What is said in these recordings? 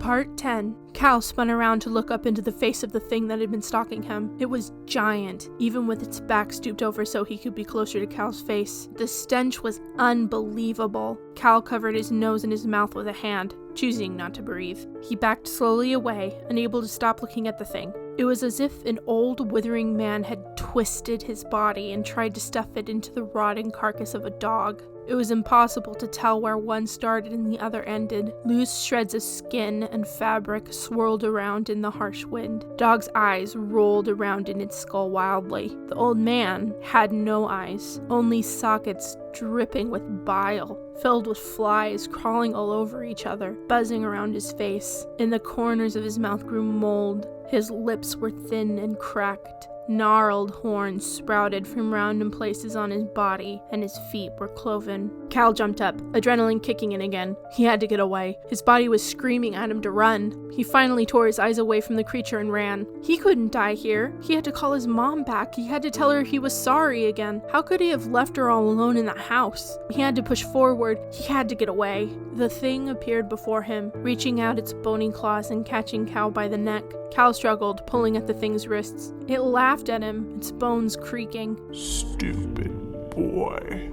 Part 10. Cal spun around to look up into the face of the thing that had been stalking him. It was giant, even with its back stooped over so he could be closer to Cal's face. The stench was unbelievable. Cal covered his nose and his mouth with a hand, choosing not to breathe. He backed slowly away, unable to stop looking at the thing. It was as if an old, withering man had twisted his body and tried to stuff it into the rotting carcass of a dog. It was impossible to tell where one started and the other ended. Loose shreds of skin and fabric swirled around in the harsh wind. Dog's eyes rolled around in its skull wildly. The old man had no eyes, only sockets dripping with bile, filled with flies crawling all over each other, buzzing around his face. In the corners of his mouth grew mold. His lips were thin and cracked. Gnarled horns sprouted from random places on his body, and his feet were cloven. Cal jumped up, adrenaline kicking in again. He had to get away. His body was screaming at him to run. He finally tore his eyes away from the creature and ran. He couldn't die here. He had to call his mom back. He had to tell her he was sorry again. How could he have left her all alone in that house? He had to push forward. He had to get away. The thing appeared before him, reaching out its bony claws and catching Cal by the neck. Cal struggled, pulling at the thing's wrists. It laughed at him, its bones creaking. Stupid boy,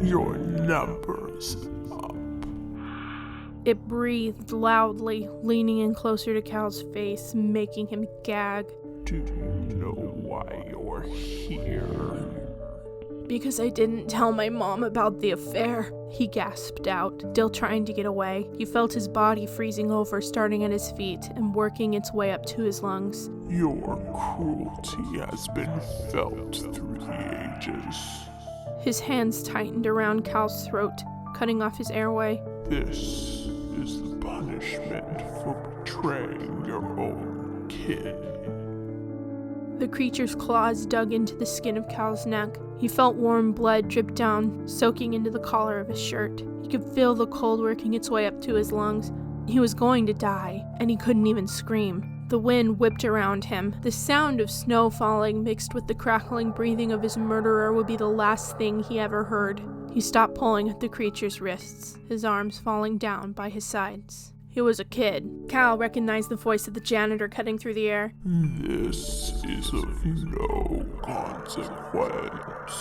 your number's up. It breathed loudly, leaning in closer to Cal's face, making him gag. Do you know why you're here? Because I didn't tell my mom about the affair, he gasped out, still trying to get away. He felt his body freezing over, starting at his feet and working its way up to his lungs. Your cruelty has been felt through the ages. His hands tightened around Cal's throat, cutting off his airway. This is the punishment for betraying your own kid. The creature's claws dug into the skin of Cal's neck. He felt warm blood drip down, soaking into the collar of his shirt. He could feel the cold working its way up to his lungs. He was going to die, and he couldn't even scream. The wind whipped around him. The sound of snow falling mixed with the crackling breathing of his murderer would be the last thing he ever heard. He stopped pulling at the creature's wrists, his arms falling down by his sides. He was a kid. Cal recognized the voice of the janitor cutting through the air. This is of no consequence.